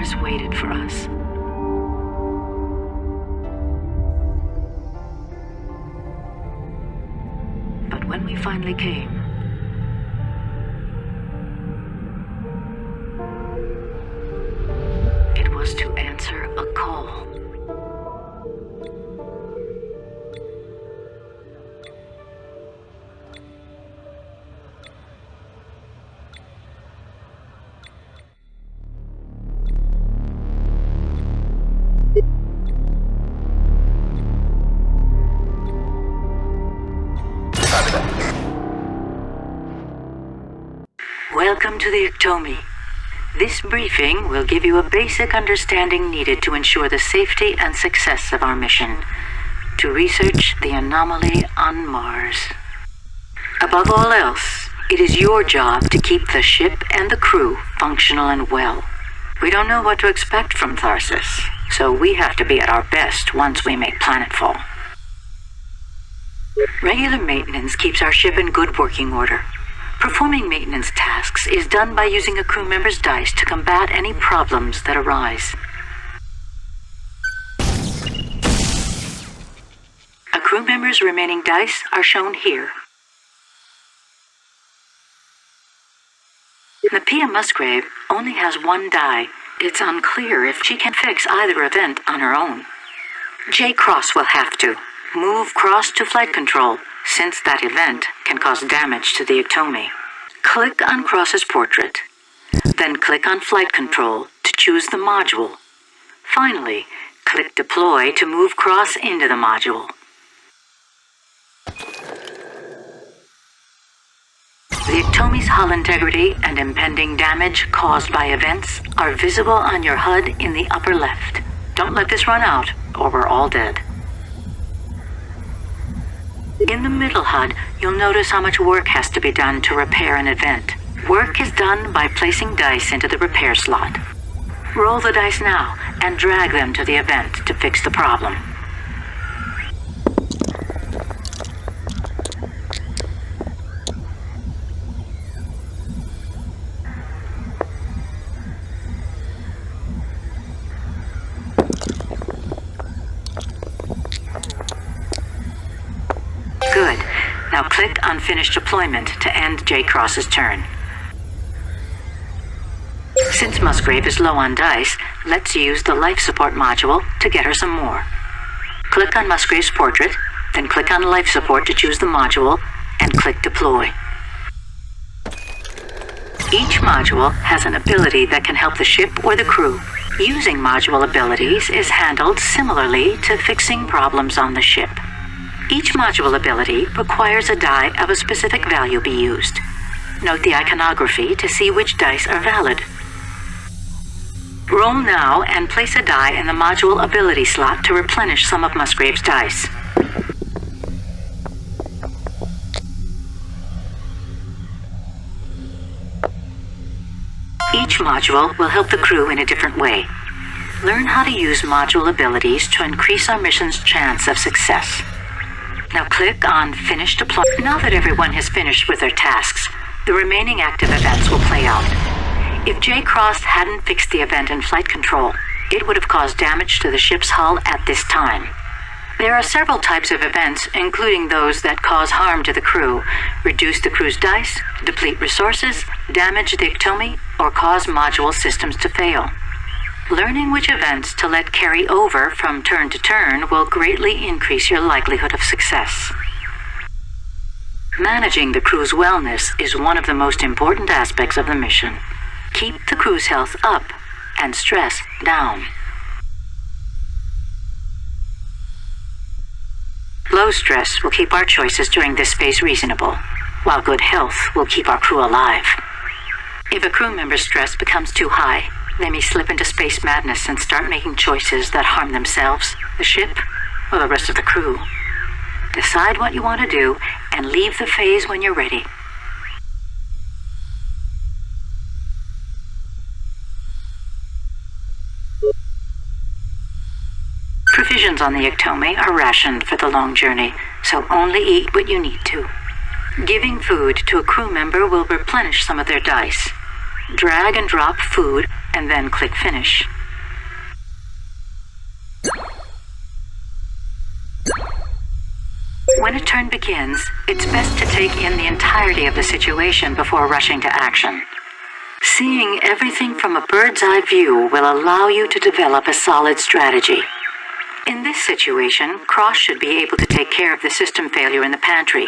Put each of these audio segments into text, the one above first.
hours waited for us. But when we finally came, it was to answer a call. Welcome to the Ectomy. This briefing will give you a basic understanding needed to ensure the safety and success of our mission to research the anomaly on Mars. Above all else, it is your job to keep the ship and the crew functional and well. We don't know what to expect from Tharsis, so we have to be at our best once we make planetfall. Regular maintenance keeps our ship in good working order. Performing maintenance tasks is done by using a crew member's dice to combat any problems that arise. A crew member's remaining dice are shown here. The Pia Musgrave only has one die. It's unclear if she can fix either event on her own. J. Cross will have to move Cross to flight control, since that event can cause damage to the Ectomy. Click on Cross's portrait, then click on Flight Control to choose the module. Finally, click Deploy to move Cross into the module. The Ectomy's hull integrity and impending damage caused by events are visible on your HUD in the upper left. Don't let this run out, or we're all dead. In the middle HUD, you'll notice how much work has to be done to repair an event. Work is done by placing dice into the repair slot. Roll the dice now and drag them to the event to fix the problem. Good. Now click on Finish Deployment to end J. Cross's turn. Since Musgrave is low on dice, let's use the Life Support module to get her some more. Click on Musgrave's portrait, then click on Life Support to choose the module, and click Deploy. Each module has an ability that can help the ship or the crew. Using module abilities is handled similarly to fixing problems on the ship. Each module ability requires a die of a specific value be used. Note the iconography to see which dice are valid. Roll now and place a die in the module ability slot to replenish some of Musgrave's dice. Each module will help the crew in a different way. Learn how to use module abilities to increase our mission's chance of success. Now click on Finish Deployment. Now that everyone has finished with their tasks, the remaining active events will play out. If J. Cross hadn't fixed the event in flight control, it would have caused damage to the ship's hull at this time. There are several types of events, including those that cause harm to the crew, reduce the crew's dice, deplete resources, damage the Ectomy, or cause module systems to fail. Learning which events to let carry over from turn to turn will greatly increase your likelihood of success. Managing the crew's wellness is one of the most important aspects of the mission. Keep the crew's health up and stress down. Low stress will keep our choices during this phase reasonable, while good health will keep our crew alive. If a crew member's stress becomes too high, they may slip into space madness and start making choices that harm themselves, the ship, or the rest of the crew. Decide what you want to do and leave the phase when you're ready. Provisions on the Ectomy are rationed for the long journey, so only eat what you need to. Giving food to a crew member will replenish some of their dice. Drag and drop food and then click Finish. When a turn begins, it's best to take in the entirety of the situation before rushing to action. Seeing everything from a bird's-eye view will allow you to develop a solid strategy. In this situation, Cross should be able to take care of the system failure in the pantry.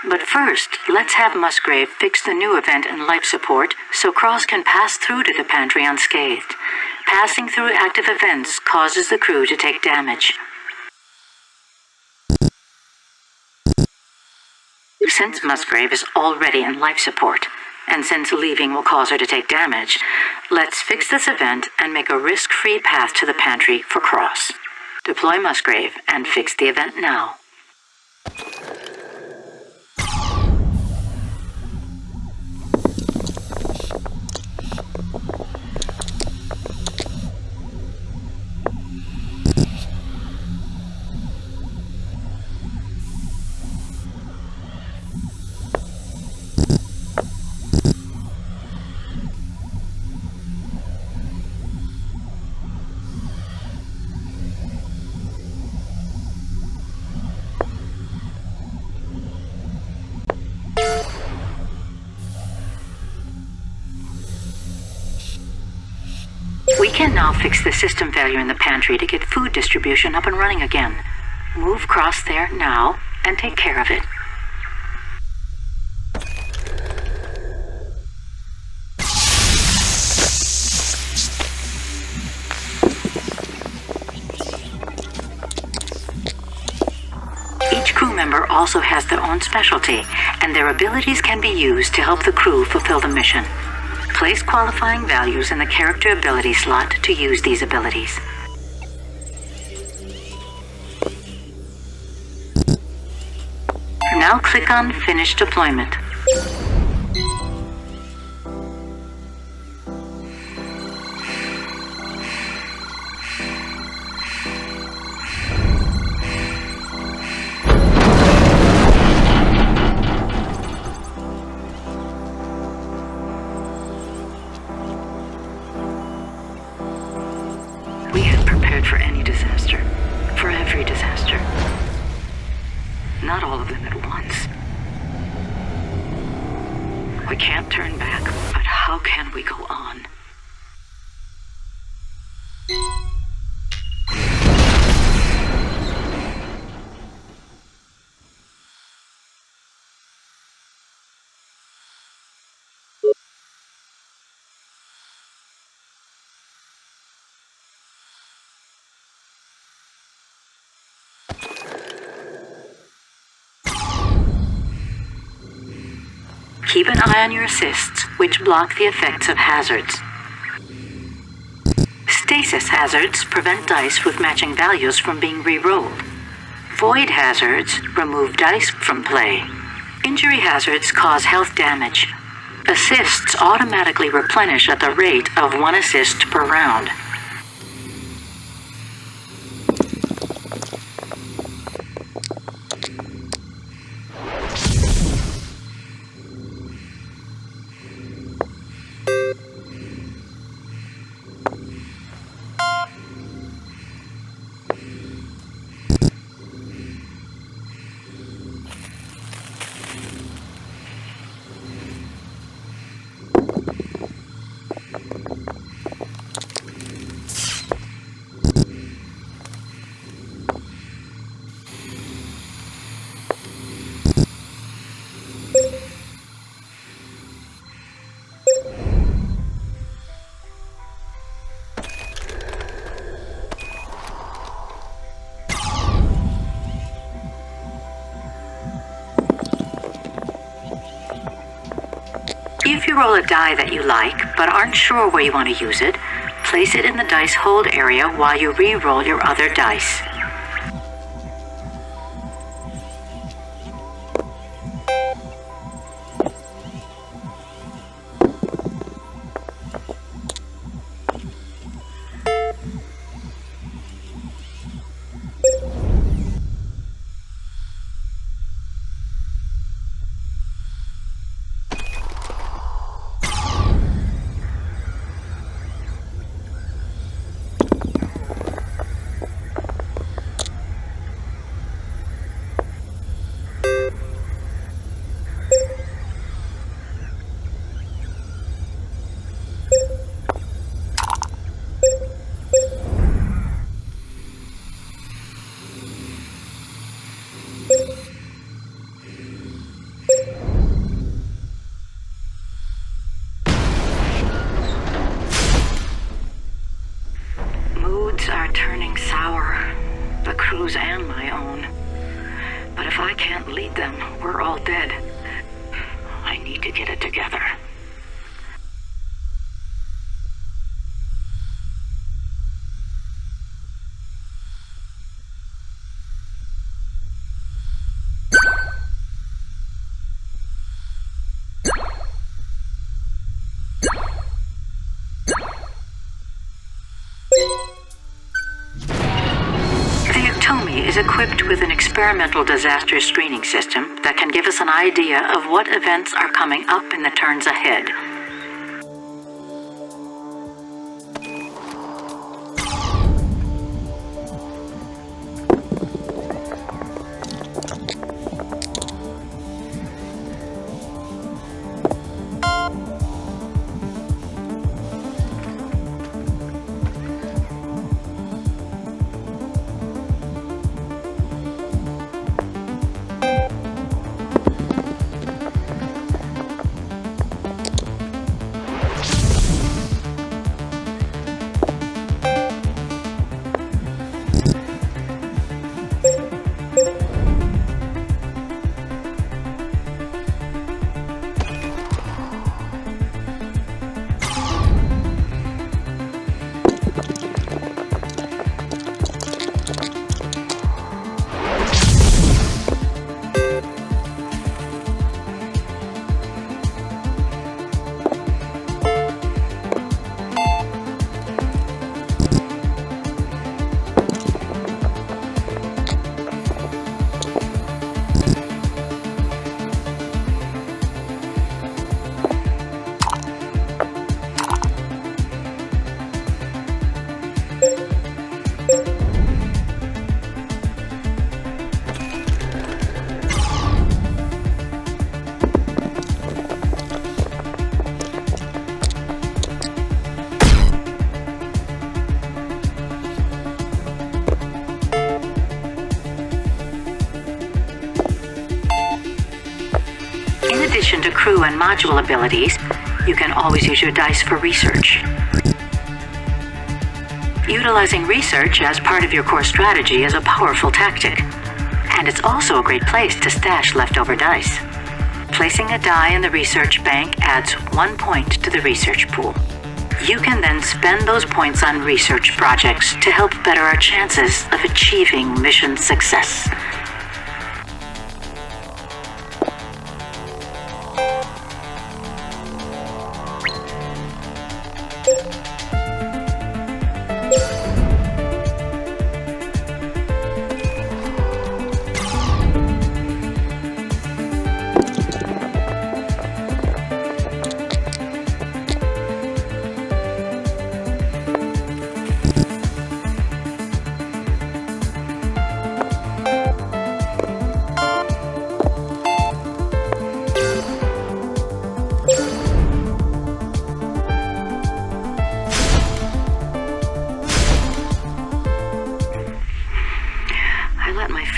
But first, let's have Musgrave fix the new event in life support so Cross can pass through to the pantry unscathed. Passing through active events causes the crew to take damage. Since Musgrave is already in life support, and since leaving will cause her to take damage, let's fix this event and make a risk-free path to the pantry for Cross. Deploy Musgrave and fix the event now. We can now fix the system failure in the pantry to get food distribution up and running again. Move Cross there now and take care of it. Each crew member also has their own specialty, and their abilities can be used to help the crew fulfill the mission. Place qualifying values in the character ability slot to use these abilities. Now click on Finish Deployment. We had prepared for any disaster, for every disaster. Not all of them at once. We can't turn back, but how can we go on? Keep an eye on your assists, which block the effects of hazards. Stasis hazards prevent dice with matching values from being re-rolled. Void hazards remove dice from play. Injury hazards cause health damage. Assists automatically replenish at the rate of 1 assist per round. If you roll a die that you like, but aren't sure where you want to use it, place it in the dice hold area while you re-roll your other dice. fates are turning sour, the crew's and my own. But if I can't lead them, we're all dead. I need to get it together. Is equipped with an experimental disaster screening system that can give us an idea of what events are coming up in the turns ahead. In addition to crew and module abilities, you can always use your dice for research. Utilizing research as part of your core strategy is a powerful tactic, and it's also a great place to stash leftover dice. Placing a die in the research bank adds 1 point to the research pool. You can then spend those points on research projects to help better our chances of achieving mission success.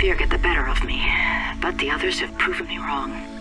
Fear get the better of me, but the others have proven me wrong.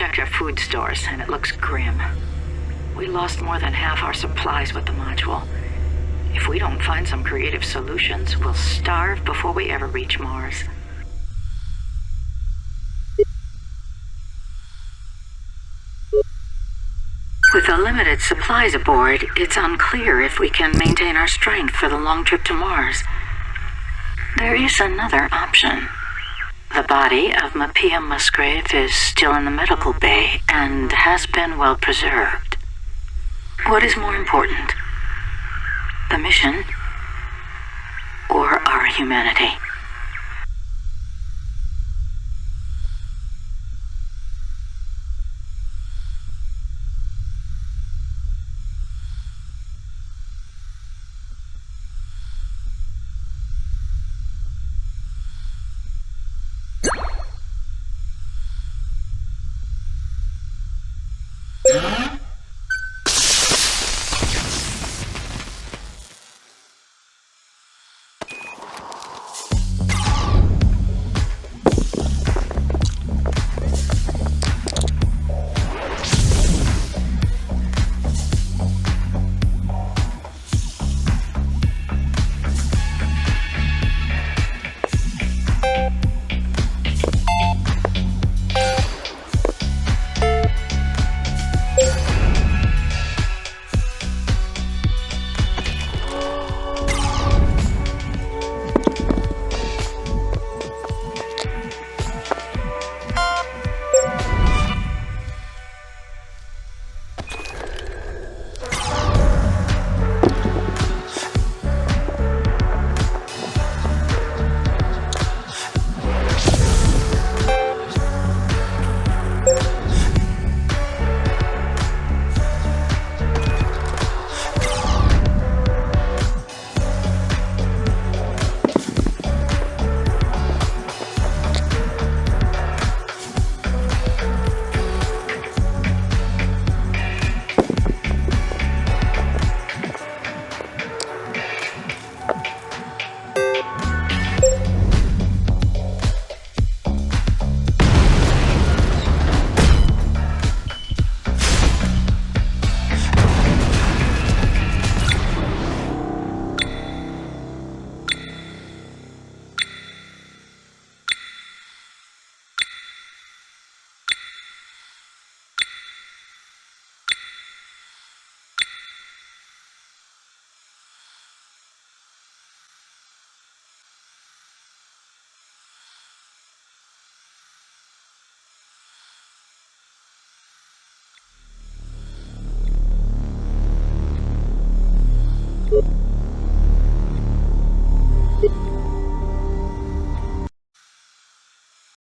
checked our food stores, and it looks grim. We lost more than half our supplies with the module. If we don't find some creative solutions, we'll starve before we ever reach Mars. With the limited supplies aboard, it's unclear if we can maintain our strength for the long trip to Mars. There is another option. The body of Mapia Musgrave is still in the medical bay and has been well preserved. What is more important? The mission or our humanity?